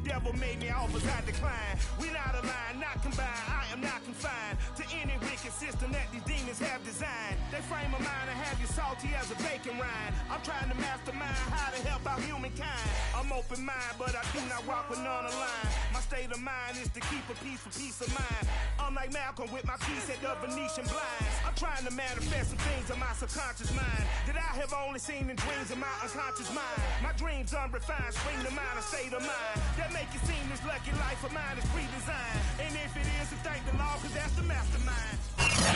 devil made me offers I decline. We not aligned, not combined. I am not confined to any wicked system that these demons have designed. They frame a mind and have you salty as a bacon rind. I'm trying to mastermind how to help out humankind. I'm open mind, but I do not walk with none aligned. My state of mind is to keep a peace for peace of mind. I'm like Malcolm with my piece at the Venetian blinds. I'm trying to manifest some things in my subconscious mind that I have only seen in dreams in my unconscious mind. My dreams unrefined, spring to mind, a state of mind that make it seem this lucky life of mine is pre-designed. And if it is, then thank the law, cause that's the mastermind.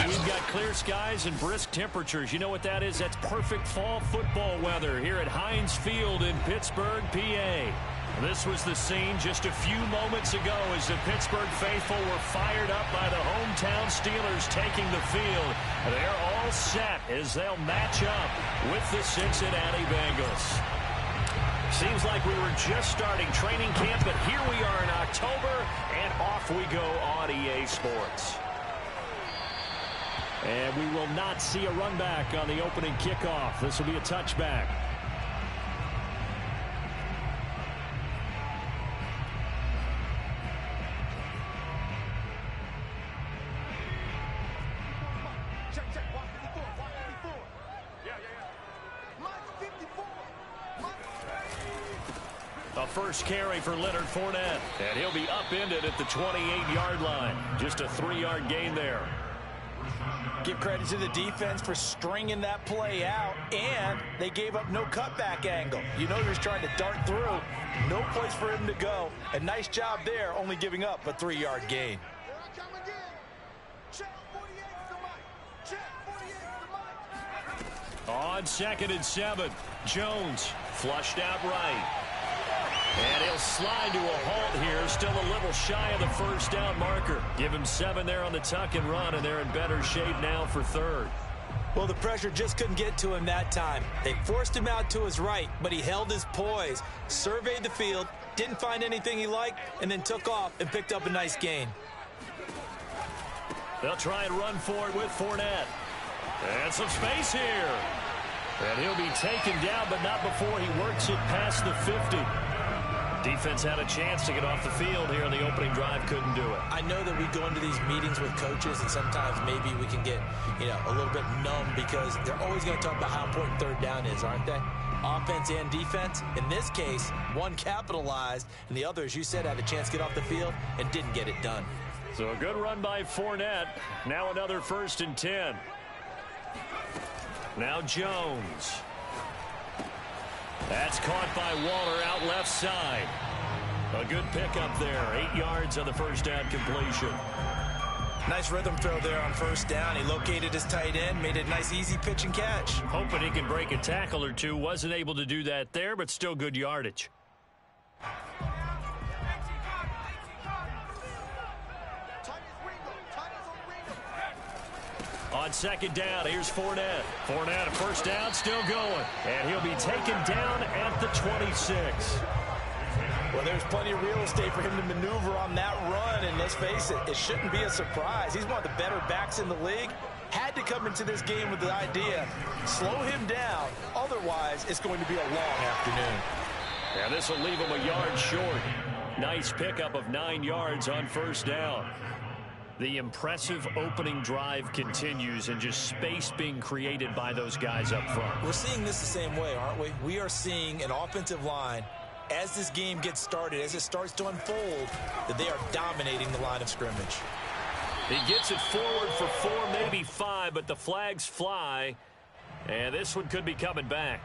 We've got clear skies and brisk temperatures. You know what that is? That's perfect fall football weather here at Heinz Field in Pittsburgh, PA. This was the scene just a few moments ago as the Pittsburgh faithful were fired up by the hometown Steelers taking the field. They're all set as they'll match up with the Cincinnati Bengals. Seems like we were just starting training camp, but here we are in October, and off we go on EA Sports. And we will not see a run back on the opening kickoff. This will be a touchback. A first carry for Leonard Fournette, and he'll be upended at the 28-yard line. Just a 3-yard gain there. Give credit to the defense for stringing that play out, and they gave up no cutback angle. You know he was trying to dart through. No place for him to go. A nice job there, only giving up a 3-yard gain. On 2nd and 7, Jones flushed out right. And he'll slide to a halt here, still a little shy of the first down marker. Give him 7 there on the tuck and run, and they're in better shape now for 3rd. Well, the pressure just couldn't get to him that time. They forced him out to his right, but he held his poise, surveyed the field, didn't find anything he liked, and then took off and picked up a nice gain. They'll try and run for it with Fournette. And some space here. And he'll be taken down, but not before he works it past the 50. Defense had a chance to get off the field here in the opening drive, couldn't do it. I know that we go into these meetings with coaches, and sometimes maybe we can get, a little bit numb because they're always going to talk about how important 3rd down is, aren't they? Offense and defense. In this case, one capitalized, and the other, as you said, had a chance to get off the field and didn't get it done. So a good run by Fournette. Now another 1st and 10. Now Jones. That's caught by Waller out left side. A good pickup there. 8 yards on the first down completion. Nice rhythm throw there on 1st down. He located his tight end, made a nice easy pitch and catch. Hoping he can break a tackle or two. Wasn't able to do that there, but still good yardage. On 2nd down, here's Fournette. Fournette, a 1st down, still going. And he'll be taken down at the 26. Well, there's plenty of real estate for him to maneuver on that run, and let's face it, it shouldn't be a surprise. He's one of the better backs in the league. Had to come into this game with the idea, slow him down, otherwise it's going to be a long afternoon. Yeah, this will leave him a yard short. Nice pickup of 9 yards on 1st down. The impressive opening drive continues, and just space being created by those guys up front. We're seeing this the same way, aren't we? We are seeing an offensive line, as this game gets started, as it starts to unfold, that they are dominating the line of scrimmage. He gets it forward for 4, maybe 5, but the flags fly, and this one could be coming back.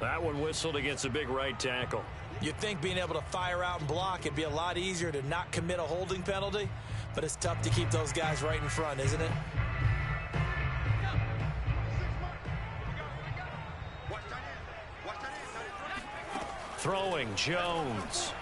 That one whistled against a big right tackle. You'd think being able to fire out and block, it'd be a lot easier to not commit a holding penalty, but it's tough to keep those guys right in front, isn't it? Throwing, Jones.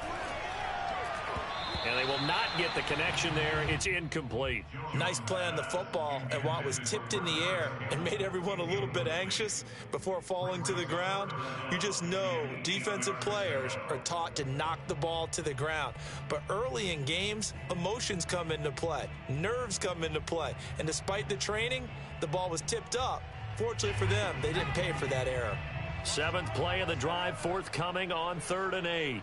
And they will not get the connection there. It's incomplete. Nice play on the football, and while it was tipped in the air and made everyone a little bit anxious before falling to the ground, you just know defensive players are taught to knock the ball to the ground. But early in games, emotions come into play. Nerves come into play. And despite the training, the ball was tipped up. Fortunately for them, they didn't pay for that error. 7th play of the drive, forthcoming on 3rd and 8.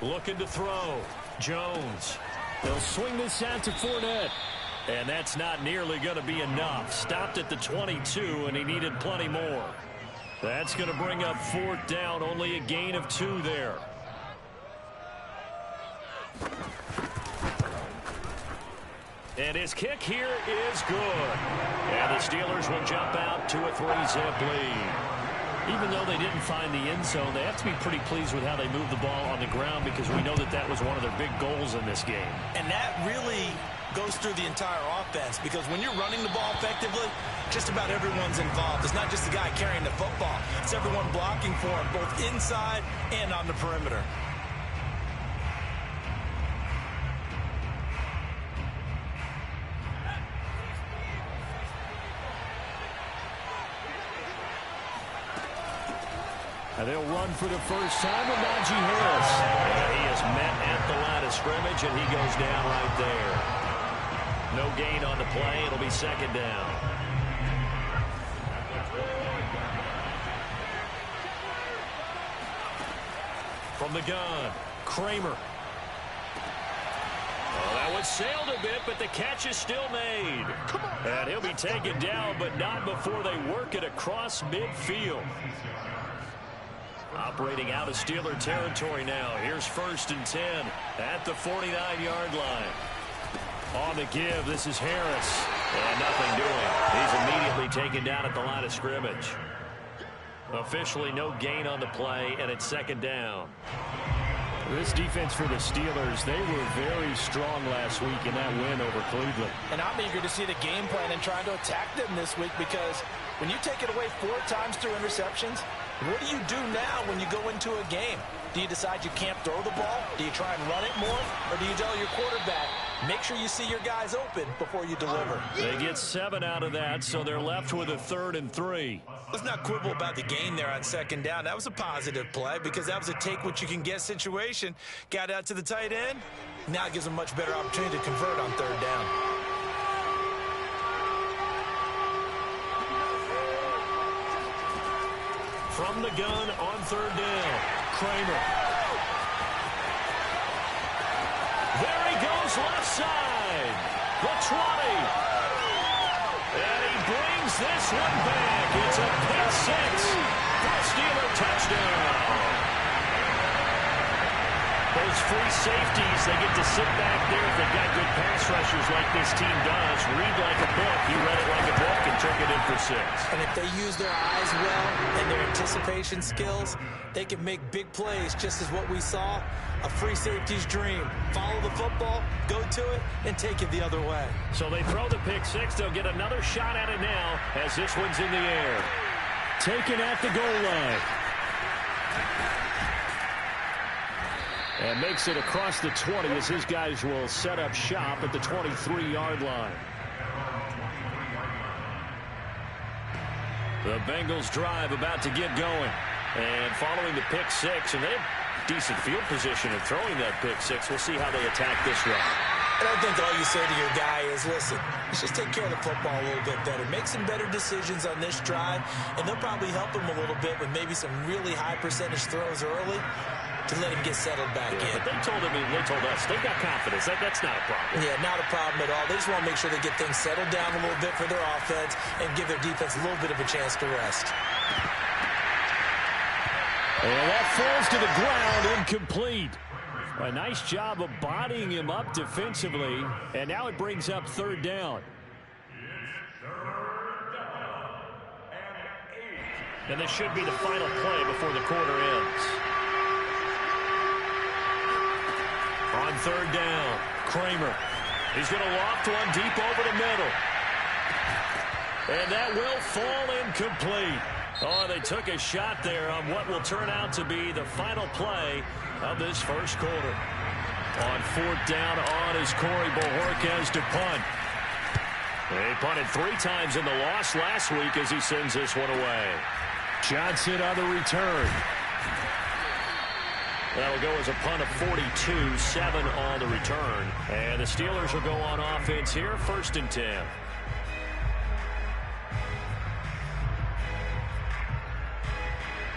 Looking to throw. Jones. They'll swing this out to Fournette. And that's not nearly going to be enough. Stopped at the 22, and he needed plenty more. That's going to bring up 4th down. Only a gain of 2 there. And his kick here is good. And the Steelers will jump out to a 3-zip lead. Even though they didn't find the end zone, they have to be pretty pleased with how they moved the ball on the ground, because we know that that was one of their big goals in this game. And that really goes through the entire offense, because when you're running the ball effectively, just about everyone's involved. It's not just the guy carrying the football. It's everyone blocking for him, both inside and on the perimeter. And they'll run for the first time with Najee Harris. And he is met at the line of scrimmage, and he goes down right there. No gain on the play. It'll be 2nd down. From the gun, Kramer. Oh, that one sailed a bit, but the catch is still made. And he'll be taken down, but not before they work it across midfield. Operating out of Steeler territory now. Here's 1st and 10 at the 49-yard line. On the give, this is Harris. And nothing doing. He's immediately taken down at the line of scrimmage. Officially no gain on the play, and it's 2nd down. This defense for the Steelers, they were very strong last week in that win over Cleveland. And I'm eager to see the game plan and trying to attack them this week, because when you take it away 4 times through interceptions, what do you do now when you go into a game? Do you decide you can't throw the ball? Do you try and run it more? Or do you tell your quarterback, make sure you see your guys open before you deliver? They get 7 out of that, so they're left with a 3rd and 3. Let's not quibble about the gain there on 2nd down. That was a positive play, because that was a take-what-you-can-get situation. Got out to the tight end. Now it gives them a much better opportunity to convert on 3rd down. From the gun on 3rd down, Kramer. There he goes, left side. The 20. And he brings this one back. It's a pick 6 for a Steeler touchdown. Those free safeties, they get to sit back there if they've got good pass rushers like this team does. Read like a book. He read it like a book and took it in for 6. And if they use their eyes well and their anticipation skills, they can make big plays, just as what we saw. A free safety's dream. Follow the football, go to it, and take it the other way. So they throw the pick 6. They'll get another shot at it now as this one's in the air. Taken at the goal line. And makes it across the 20 as his guys will set up shop at the 23-yard line. The Bengals drive about to get going. And following the pick 6, and they have decent field position in throwing that pick 6. We'll see how they attack this run. And I think all you say to your guy is, listen, let's just take care of the football a little bit better. Make some better decisions on this drive, and they'll probably help him a little bit with maybe some really high percentage throws early to let him get settled back in. But they told us they've got confidence. That's not a problem. Yeah, not a problem at all. They just want to make sure they get things settled down a little bit for their offense and give their defense a little bit of a chance to rest. And that falls to the ground, incomplete. A nice job of bodying him up defensively, and now it brings up 3rd down. And this should be the final play before the quarter ends. On 3rd down, Kramer. He's going to loft one deep over the middle. And that will fall incomplete. Oh, they took a shot there on what will turn out to be the final play of this first quarter. On 4th down on is Corey Bojorquez to punt. He punted 3 times in the loss last week as he sends this one away. Johnson on the return. That'll go as a punt of 42, 7 on the return. And the Steelers will go on offense here, 1st and 10.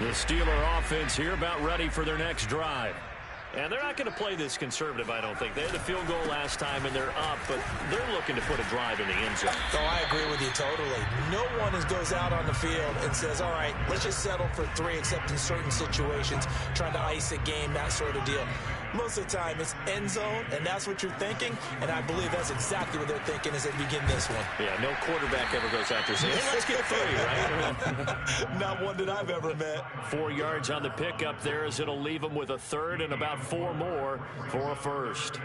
The Steeler offense here about ready for their next drive. And they're not going to play this conservative, I don't think. They had a field goal last time, and they're up, but they're looking to put a drive in the end zone. Oh, I agree with you totally. No one goes out on the field and says, all right, let's just settle for 3, except in certain situations, trying to ice a game, that sort of deal. Most of the time, it's end zone, and that's what you're thinking, and I believe that's exactly what they're thinking as they begin this one. Yeah, no quarterback ever goes out there saying, hey, let's get 3, right? Not one that I've ever met. 4 yards on the pickup there as it'll leave them with a third and about 4 more for a first.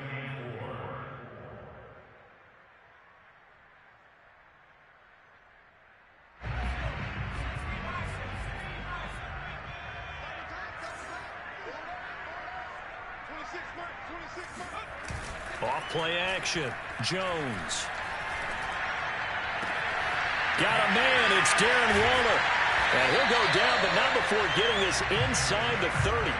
Off play action. Jones. Got a man. It's Darren Waller. And he'll go down, but not before getting this inside the 30.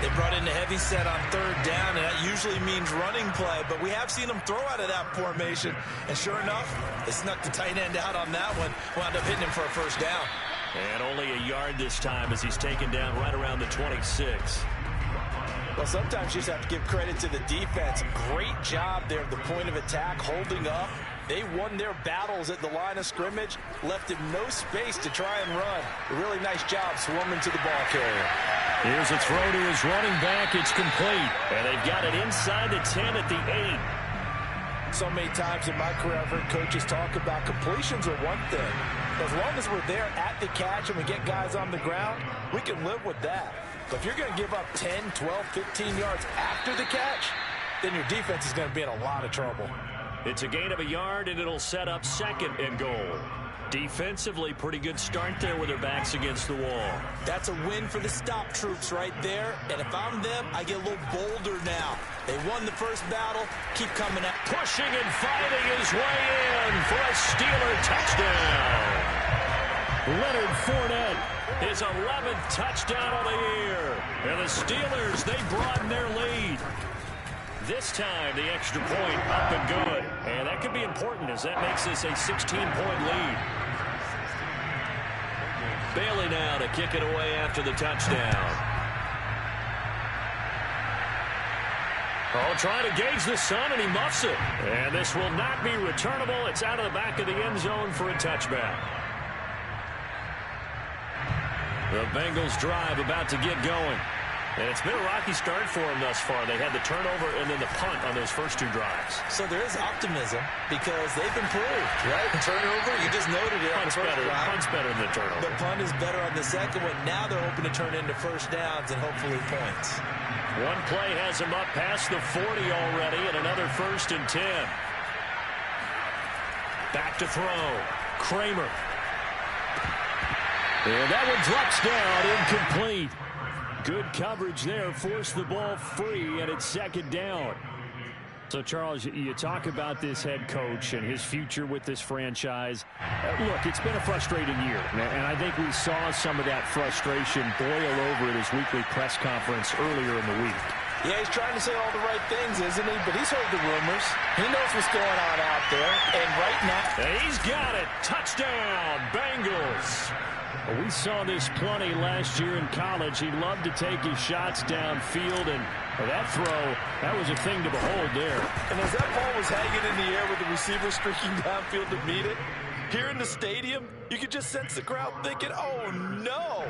They brought in the heavy set on 3rd down, and that usually means running play, but we have seen them throw out of that formation. And sure enough, they snuck the tight end out on that one, wound up hitting him for a first down. And only a yard this time as he's taken down right around the 26. Well, sometimes you just have to give credit to the defense. Great job there at the point of attack, holding up. They won their battles at the line of scrimmage, left him no space to try and run. A really nice job swarming to the ball carrier. Here's a throw to his running back. It's complete. And they've got it inside the 10 at the 8. So many times in my career, I've heard coaches talk about completions are one thing. As long as we're there at the catch and we get guys on the ground, we can live with that. But if you're going to give up 10, 12, 15 yards after the catch, then your defense is going to be in a lot of trouble. It's a gain of a yard, and it'll set up 2nd and goal. Defensively, pretty good start there with their backs against the wall. That's a win for the stop troops right there. And if I'm them, I get a little bolder now. They won the first battle. Keep coming up. Pushing and fighting his way in for a Steeler touchdown. Leonard Fournette, his 11th touchdown of the year. And the Steelers, they broaden their lead. This time, the extra point up and good. And that could be important as that makes this a 16-point lead. Bailey now to kick it away after the touchdown. Oh, trying to gauge the sun, and he muffs it. And this will not be returnable. It's out of the back of the end zone for a touchback. The Bengals drive about to get going. And it's been a rocky start for them thus far. They had the turnover and then the punt on those first 2 drives. So there is optimism because they've improved, right? Turnover, you just noted it. Punt's better than the turnover. The punt is better on the second one. Now they're hoping to turn into first downs and hopefully points. One play has him up past the 40 already, and another 1st and 10. Back to throw. Kramer. And that one drops down, incomplete. Good coverage there, forced the ball free, and it's 2nd down. So, Charles, you talk about this head coach and his future with this franchise. Look, it's been a frustrating year, and I think we saw some of that frustration boil over at his weekly press conference earlier in the week. Yeah, he's trying to say all the right things, isn't he? But he's heard the rumors. He knows what's going on out there, and right now... He's got it. Touchdown, Bengals. We saw this plenty last year in college. He loved to take his shots downfield, and that throw, that was a thing to behold there. And as that ball was hanging in the air with the receiver streaking downfield to meet it, here in the stadium, you could just sense the crowd thinking, oh, no.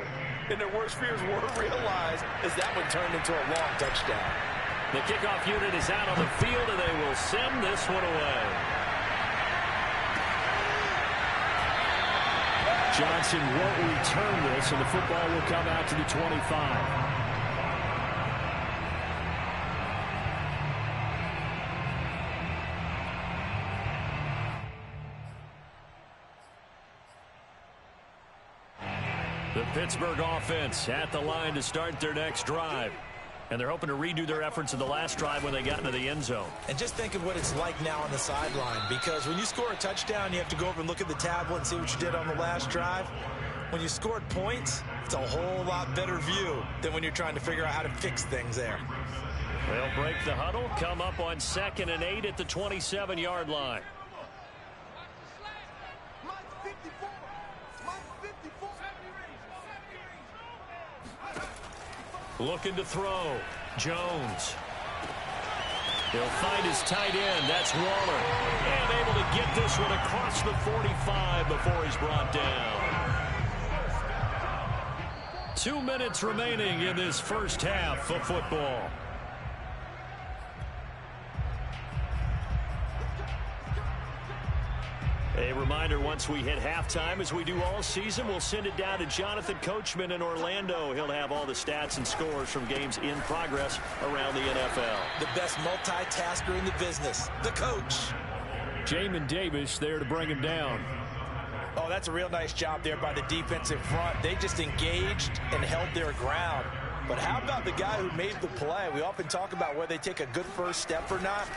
And their worst fears were realized as that one turned into a long touchdown. The kickoff unit is out on the field, and they will send this one away. Johnson won't return this, and the football will come out to the 25. The Pittsburgh offense at the line to start their next drive. And they're hoping to redo their efforts in the last drive when they got into the end zone. And just think of what it's like now on the sideline, because when you score a touchdown, you have to go over and look at the tablet and see what you did on the last drive. When you scored points, it's a whole lot better view than when you're trying to figure out how to fix things there. They'll break the huddle, come up on 2nd and 8 at the 27-yard line. Looking to throw. Jones. He'll find his tight end. That's Waller. And able to get this one across the 45 before he's brought down. 2 minutes remaining in this first half of football. A reminder, once we hit halftime, as we do all season, we'll send it down to Jonathan Coachman in Orlando. He'll have all the stats and scores from games in progress around the NFL. The best multitasker in the business, the coach. Jamin Davis there to bring him down. Oh, that's a real nice job there by the defensive front. They just engaged and held their ground. But how about the guy who made the play? We often talk about whether they take a good first step or not.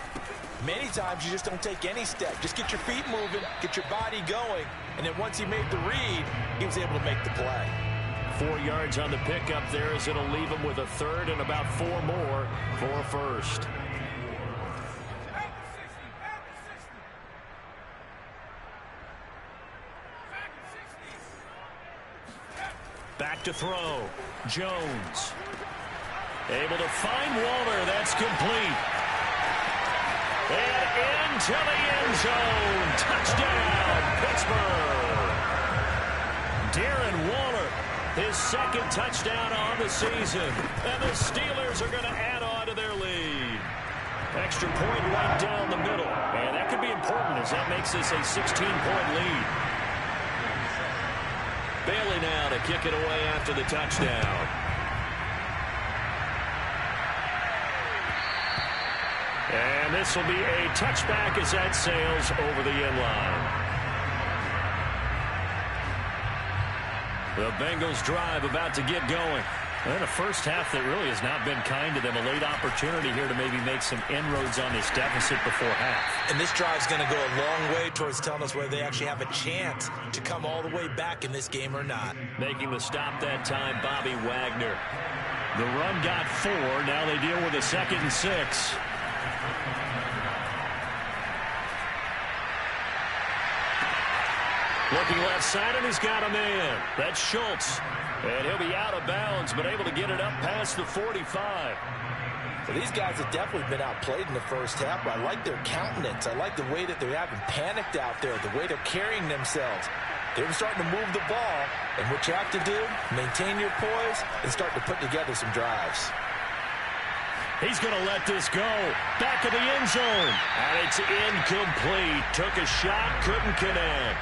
Many times you just don't take any step. Just get your feet moving, get your body going, and then once he made the read, he was able to make the play. 4 yards on the pickup there as it'll leave him with a third and about 4 more for a first. Back to throw. Jones. Able to find Waller. That's complete. And into the end zone. Touchdown, Pittsburgh. Darren Waller, his second touchdown on the season. And the Steelers are going to add on to their lead. Extra point right down the middle. And that could be important as that makes this a 16-point lead. Bailey now to kick it away after the touchdown. And this will be a touchback as that sails over the end line. The Bengals drive about to get going. And a first half that really has not been kind to them. A late opportunity here to maybe make some inroads on this deficit before half. And this drive's going to go a long way towards telling us whether they actually have a chance to come all the way back in this game or not. Making the stop that time, Bobby Wagner. The run got 4. Now they deal with a 2nd and 6. Looking left side, and he's got a man. That's Schultz. And he'll be out of bounds, but able to get it up past the 45. So these guys have definitely been outplayed in the first half, but I like their countenance. I like the way that they're having panicked out there, the way they're carrying themselves. They're starting to move the ball, and what you have to do, maintain your poise and start to put together some drives. He's going to let this go. Back of the end zone. And it's incomplete. Took a shot, couldn't connect.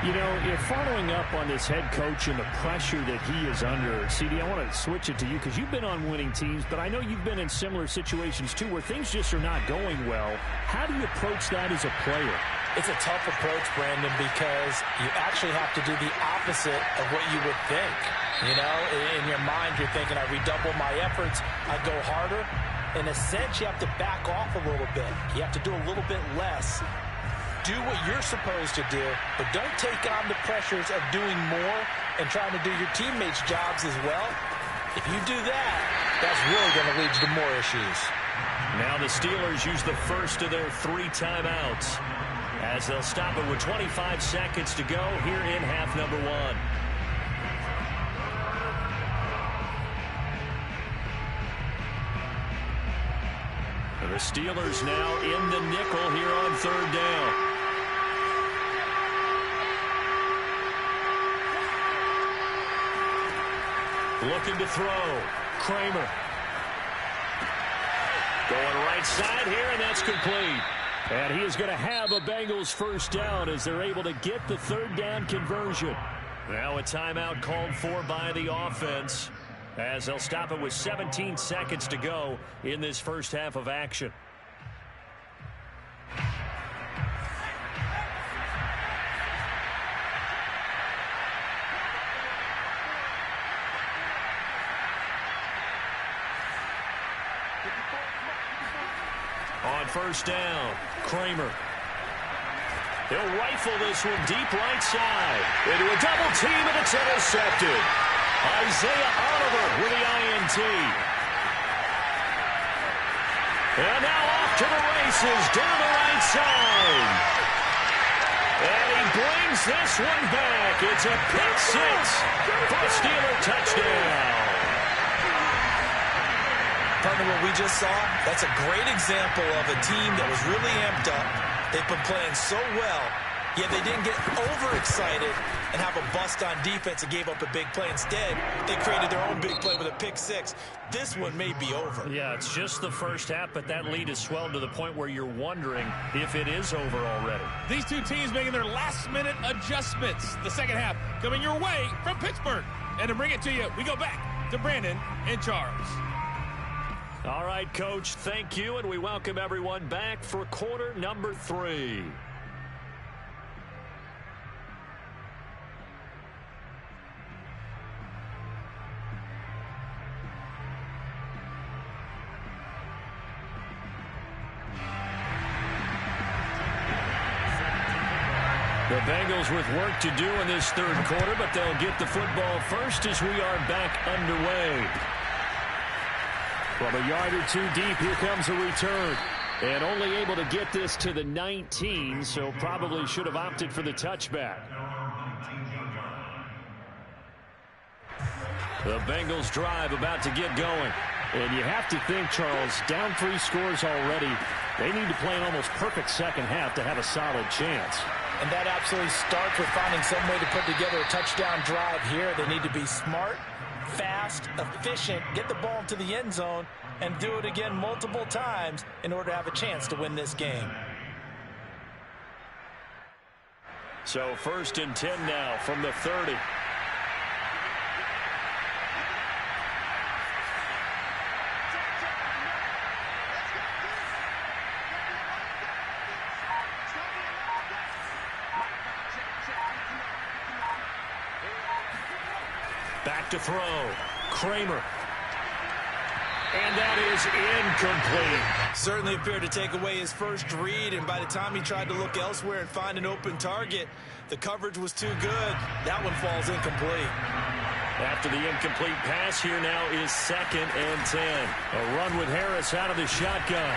You know, you're following up on this head coach and the pressure that he is under. CD, I want to switch it to you because you've been on winning teams, but I know you've been in similar situations too where things just are not going well. How do you approach that as a player? It's a tough approach, Brandon, because you actually have to do the opposite of what you would think. You know, in your mind, you're thinking, I redouble my efforts, I go harder. In a sense, you have to back off a little bit. You have to do a little bit less. Do what you're supposed to do, but don't take on the pressures of doing more and trying to do your teammates' jobs as well. If you do that, that's really going to lead you to more issues. Now the Steelers use the first of their 3 timeouts as they'll stop it with 25 seconds to go here in half number 1. The Steelers now in the nickel here on 3rd down. Looking to throw. Kramer. Going right side here, and that's complete. And he is going to have a Bengals first down as they're able to get the 3rd down conversion. Now a timeout called for by the offense as they'll stop it with 17 seconds to go in this first half of action. On first down, Kramer. He'll rifle this one deep right side. Into a double team, and it's intercepted. Isaiah Oliver with the INT. And now off to the races down the right side. And he brings this one back. It's a pick 6 for a Steeler touchdown. Partner, what we just saw, that's a great example of a team that was really amped up. They've been playing so well, yet they didn't get overexcited and have a bust on defense and gave up a big play. Instead, they created their own big play with a pick six. This one may be over. Yeah, it's just the first half, but that lead has swelled to the point where you're wondering if it is over already. These two teams making their last-minute adjustments. The second half coming your way from Pittsburgh. And to bring it to you, we go back to Brandon and Charles. All right, Coach, thank you, and we welcome everyone back for quarter number 3. The Bengals with work to do in this third quarter, but they'll get the football first as we are back underway. From a yard or two deep, here comes a return. And only able to get this to the 19, so probably should have opted for the touchback. The Bengals drive about to get going. And you have to think, Charles, down 3 scores already. They need to play an almost perfect second half to have a solid chance. And that absolutely starts with finding some way to put together a touchdown drive here. They need to be smart, fast, efficient, get the ball into the end zone, and do it again multiple times in order to have a chance to win this game. So 1st and 10 now from the 30. Back to throw. Kramer. And that is incomplete. Certainly appeared to take away his first read, and by the time he tried to look elsewhere and find an open target, the coverage was too good. That one falls incomplete. After the incomplete pass, here now is 2nd and 10. A run with Harris out of the shotgun.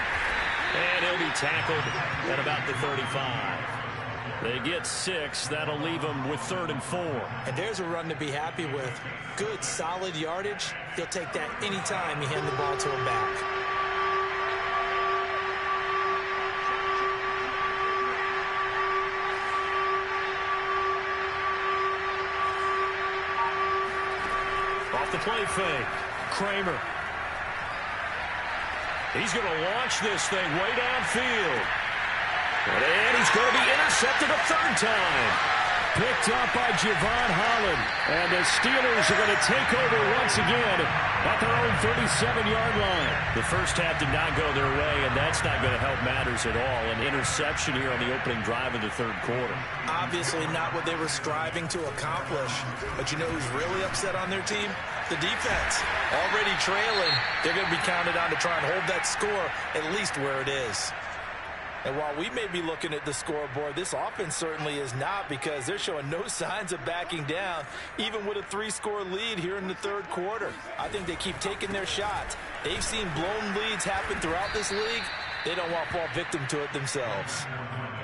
And he'll be tackled at about the 35. They get 6. That'll leave them with 3rd and 4. And there's a run to be happy with. Good, solid yardage. He'll take that anytime you hand the ball to him back. Off the play fake. Kramer. He's going to launch this thing way downfield. And he's going to be intercepted a 3rd time. Picked up by Javon Holland. And the Steelers are going to take over once again at their own 37-yard line. The first half did not go their way, and that's not going to help matters at all. An interception here on the opening drive of the 3rd quarter. Obviously not what they were striving to accomplish. But you know who's really upset on their team? The defense. Already trailing, they're going to be counted on to try and hold that score at least where it is. And while we may be looking at the scoreboard, this offense certainly is not, because they're showing no signs of backing down, even with a 3-score lead here in the 3rd quarter. I think they keep taking their shots. They've seen blown leads happen throughout this league. They don't want to fall victim to it themselves.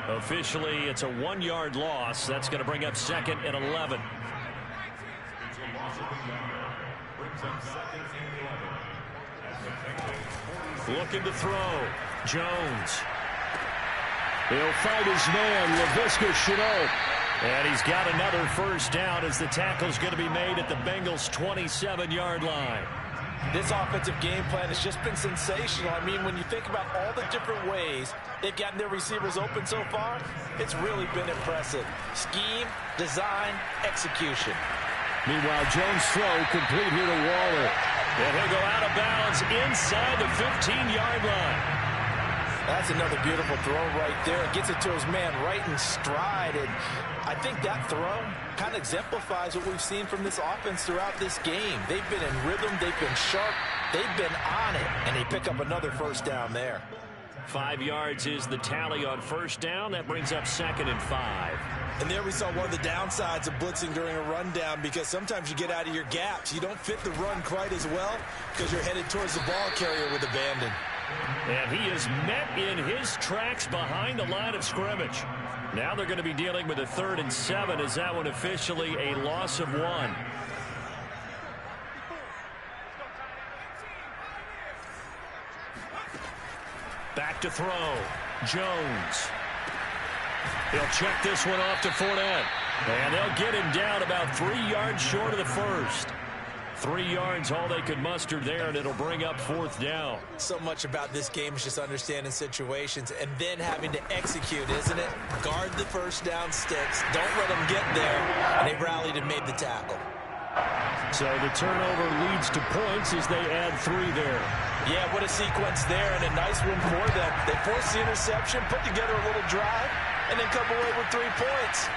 Officially, it's a 1-yard loss. That's going to bring up 2nd and 11. Looking to throw. Jones. He'll fight his man, Laviska Shenault. And he's got another first down as the tackle's going to be made at the Bengals' 27-yard line. This offensive game plan has just been sensational. I mean, when you think about all the different ways they've gotten their receivers open so far, it's really been impressive. Scheme, design, execution. Meanwhile, Jones' throw complete here to Waller. And he'll go out of bounds inside the 15-yard line. That's another beautiful throw right there. Gets it to his man right in stride. And I think that throw kind of exemplifies what we've seen from this offense throughout this game. They've been in rhythm. They've been sharp. They've been on it. And they pick up another first down there. 5 yards is the tally on first down. That brings up 2nd and 5. And there we saw one of the downsides of blitzing during a rundown, because sometimes you get out of your gaps. You don't fit the run quite as well because you're headed towards the ball carrier with abandon. And he is met in his tracks behind the line of scrimmage. Now they're going to be dealing with a 3rd and 7. Is that one officially a loss of 1? to throw. Jones. He'll check this one off to Fournette. And they'll get him down about 3 yards short of the first. 3 yards, all they could muster there, and it'll bring up 4th down. So much about this game is just understanding situations and then having to execute, isn't it? Guard the first down sticks. Don't let them get there. And they rallied and made the tackle. So the turnover leads to points as they add 3 there. Yeah, what a sequence there, and a nice one for them. They force the interception, put together a little drive, and then come away with 3 points.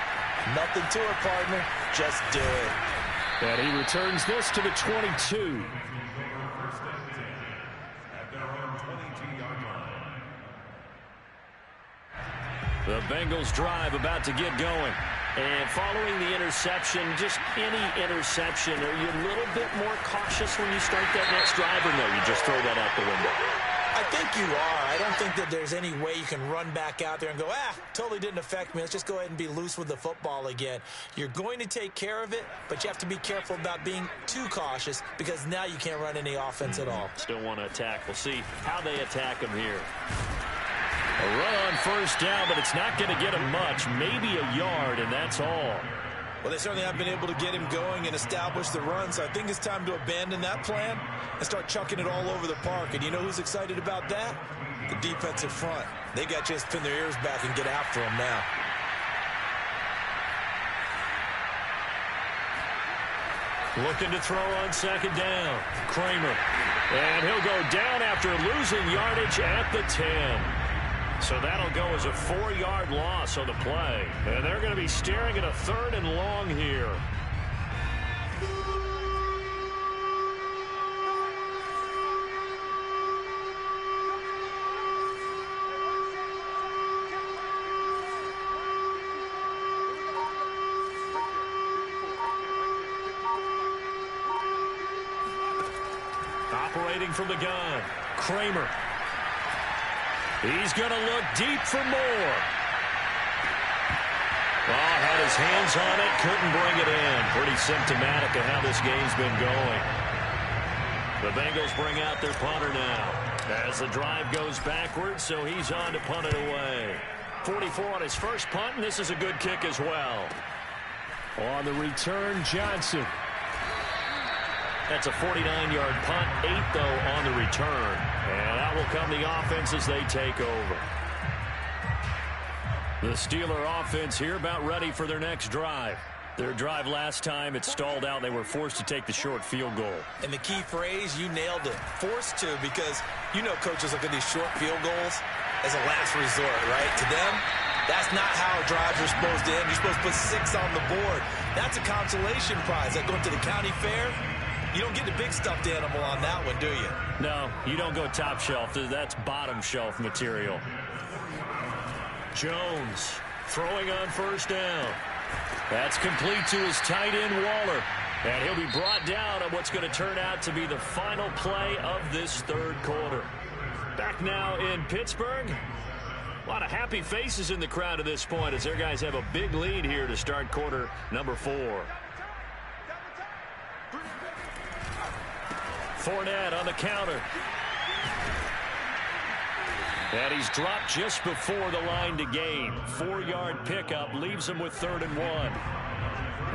Nothing to it, partner. Just do it. And he returns this to the 22. The Bengals drive about to get going. And following the interception, just any interception, are you a little bit more cautious when you start that next drive, or no, you just throw that out the window? I think you are. I don't think that there's any way you can run back out there and go, totally didn't affect me. Let's just go ahead and be loose with the football again. You're going to take care of it, but you have to be careful about being too cautious because now you can't run any offense at all. Still want to attack. We'll see how they attack him here. A run on first down, but it's not going to get him much. Maybe a yard, and that's all. Well, they certainly have been able to get him going and establish the run, so I think it's time to abandon that plan and start chucking it all over the park. And you know who's excited about that? The defensive front. They got a chance to pin their ears back and get after him now. Looking to throw on second down. Kramer. And he'll go down after losing yardage at the 10. So that'll go as a 4-yard loss on the play. And they're going to be staring at a 3rd and long here. Operating from the gun, Kramer. He's going to look deep for more. Oh, had his hands on it, couldn't bring it in. Pretty symptomatic of how this game's been going. The Bengals bring out their punter now as the drive goes backwards, so he's on to punt it away. 44 on his first punt, and this is a good kick as well. On the return, Johnson. That's a 49-yard punt, 8, though, on the return. And out will come the offense as they take over. The Steeler offense here about ready for their next drive. Their drive last time, it stalled out. They were forced to take the short field goal. And the key phrase, you nailed it. Forced to, because you know coaches look at these short field goals as a last resort, right? To them, that's not how drives are supposed to end. You're supposed to put 6 on the board. That's a consolation prize. Like going to the county fair, you don't get the big stuffed animal on that one, do you? No, you don't go top shelf. That's bottom shelf material. Jones throwing on first down. That's complete to his tight end, Waller. And he'll be brought down on what's going to turn out to be the final play of this third quarter. Back now in Pittsburgh. A lot of happy faces in the crowd at this point as their guys have a big lead here to start quarter number 4. Fournette on the counter. And he's dropped just before the line to gain. 4-yard pickup leaves him with 3rd and 1.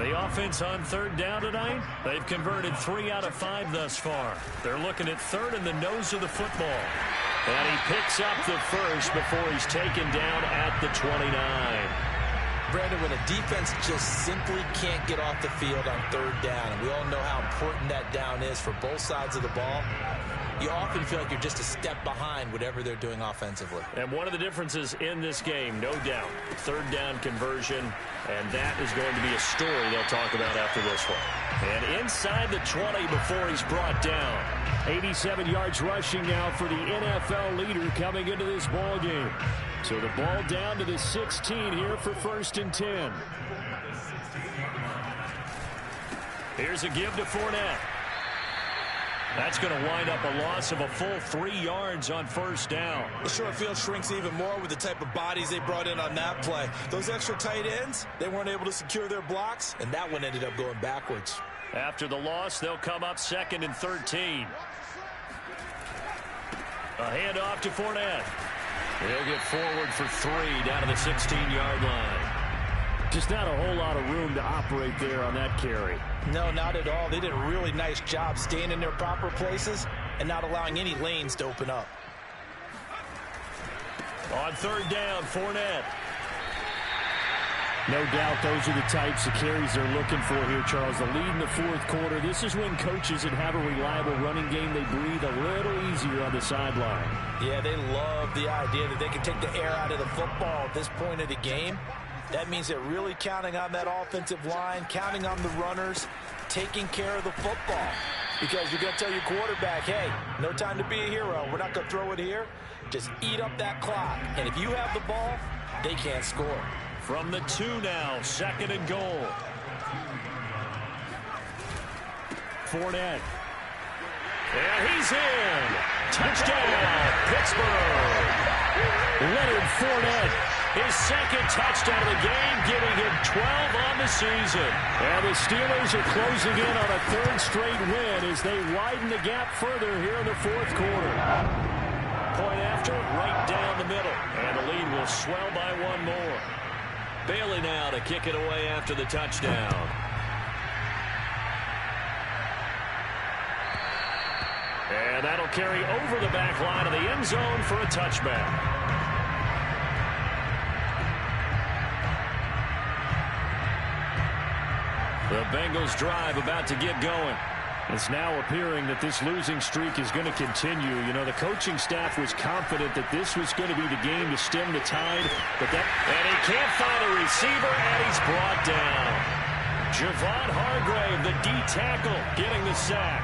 The offense on 3rd down tonight, they've converted 3 out of 5 thus far. They're looking at 3rd in the nose of the football. And he picks up the first before he's taken down at the 29. Brandon, when a defense just simply can't get off the field on 3rd down, and we all know how important that down is for both sides of the ball, you often feel like you're just a step behind whatever they're doing offensively. And one of the differences in this game, no doubt, 3rd down conversion, and that is going to be a story they'll talk about after this one. And inside the 20 before he's brought down. 87 yards rushing now for the NFL leader coming into this ball game. So the ball down to the 16 here for 1st and 10. Here's a give to Fournette. That's going to wind up a loss of a full 3 yards on 1st down. The short field shrinks even more with the type of bodies they brought in on that play. Those extra tight ends, they weren't able to secure their blocks, and that one ended up going backwards. After the loss, they'll come up 2nd and 13. A handoff to Fournette. He'll get forward for 3 down to the 16-yard line. Just not a whole lot of room to operate there on that carry. No, not at all. They did a really nice job staying in their proper places and not allowing any lanes to open up. On 3rd down, Fournette. No doubt those are the types of carries they're looking for here, Charles. The lead in the 4th quarter. This is when coaches that have a reliable running game, they breathe a little easier on the sideline. Yeah, they love the idea that they can take the air out of the football at this point of the game. That means they're really counting on that offensive line, counting on the runners, taking care of the football. Because you're going to tell your quarterback, hey, no time to be a hero. We're not going to throw it here. Just eat up that clock. And if you have the ball, they can't score. From the 2 now, 2nd and goal. Fournette. And he's in. Touchdown, Pittsburgh. Leonard Fournette. His 2nd touchdown of the game, giving him 12 on the season. And the Steelers are closing in on a 3rd straight win as they widen the gap further here in the 4th quarter. Point after, right down the middle. And the lead will swell by 1 more. Bailey now to kick it away after the touchdown. And that'll carry over the back line of the end zone for a touchback. The Bengals drive about to get going. It's now appearing that this losing streak is going to continue. You know, the coaching staff was confident that this was going to be the game to stem the tide. And he can't find a receiver, and he's brought down. Javon Hargrave, the D tackle, getting the sack.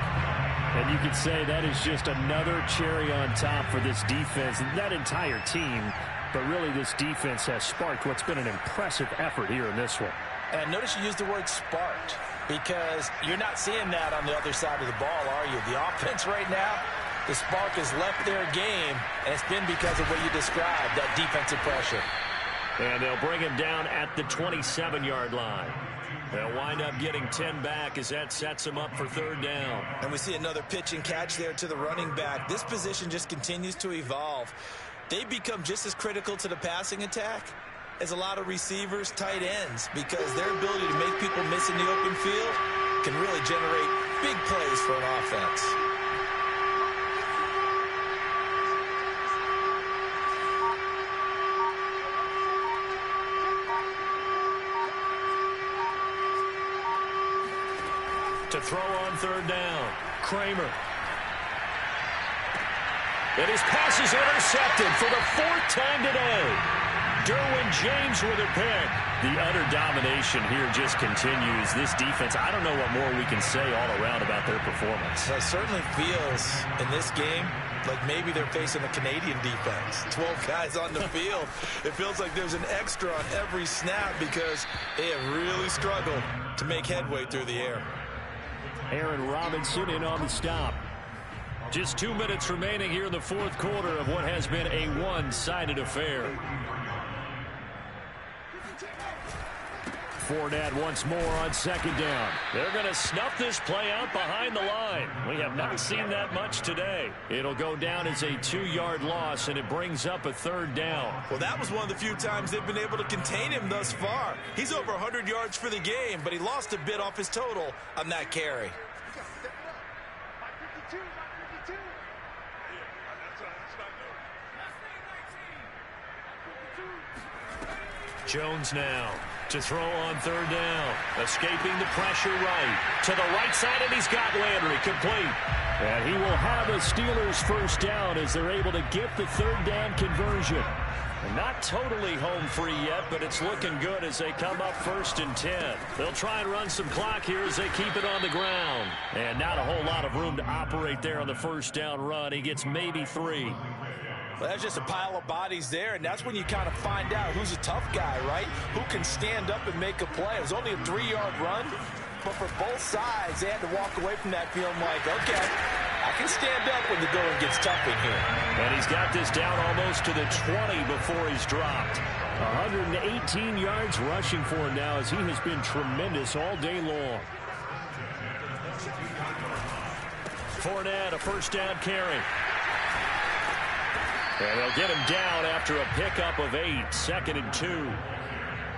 And you could say that is just another cherry on top for this defense, and that entire team. But really, this defense has sparked what's been an impressive effort here in this one. And notice you used the word sparked, because you're not seeing that on the other side of the ball, are you? The offense right now, the spark has left their game, and it's been because of what you described, that defensive pressure. And they'll bring him down at the 27-yard line. They'll wind up getting 10 back as that sets him up for 3rd down. And we see another pitch and catch there to the running back. This position just continues to evolve. They become just as critical to the passing attack as a lot of receivers, tight ends, because their ability to make people miss in the open field can really generate big plays for an offense. To throw on 3rd down, Kramer. And his pass is intercepted for the 4th time today. Derwin James with a pick. The utter domination here just continues. This defense, I don't know what more we can say all around about their performance. It certainly feels in this game like maybe they're facing a Canadian defense. 12 guys on the field. It feels like there's an extra on every snap because they have really struggled to make headway through the air. Aaron Robinson in on the stop. Just 2 minutes remaining here in the 4th quarter of what has been a one-sided affair. Fournette once more on 2nd down. They're going to snuff this play out behind the line. We have not seen that much today. It'll go down as a 2-yard loss, and it brings up a 3rd down. Well, that was one of the few times they've been able to contain him thus far. He's over 100 yards for the game, but he lost a bit off his total on that carry. Jones now to throw on 3rd down. Escaping the pressure right. To the right side, and he's got Landry complete. And he will have a Steelers 1st down as they're able to get the 3rd down conversion. And not totally home free yet, but it's looking good as they come up 1st and 10. They'll try and run some clock here as they keep it on the ground. And not a whole lot of room to operate there on the 1st down run. He gets maybe 3. Well, that's just a pile of bodies there, and that's when you kind of find out who's a tough guy, right? Who can stand up and make a play. It was only a 3-yard run, but for both sides, they had to walk away from that feeling like, okay, I can stand up when the going gets tough in here. And he's got this down almost to the 20 before he's dropped. 118 yards rushing for him now as he has been tremendous all day long. Fournette, a 1st down carry. And they'll get him down after a pickup of 8, 2nd and 2.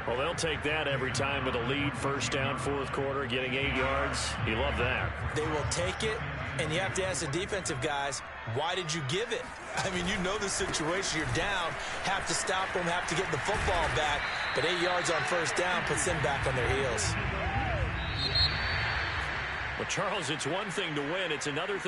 Well, they'll take that every time with a lead. First down, fourth quarter, getting 8 yards. You love that. They will take it, and you have to ask the defensive guys, why did you give it? I mean, you know the situation. You're down, have to stop them, have to get the football back. But 8 yards on first down puts them back on their heels. Well, Charles, it's one thing to win. It's another thing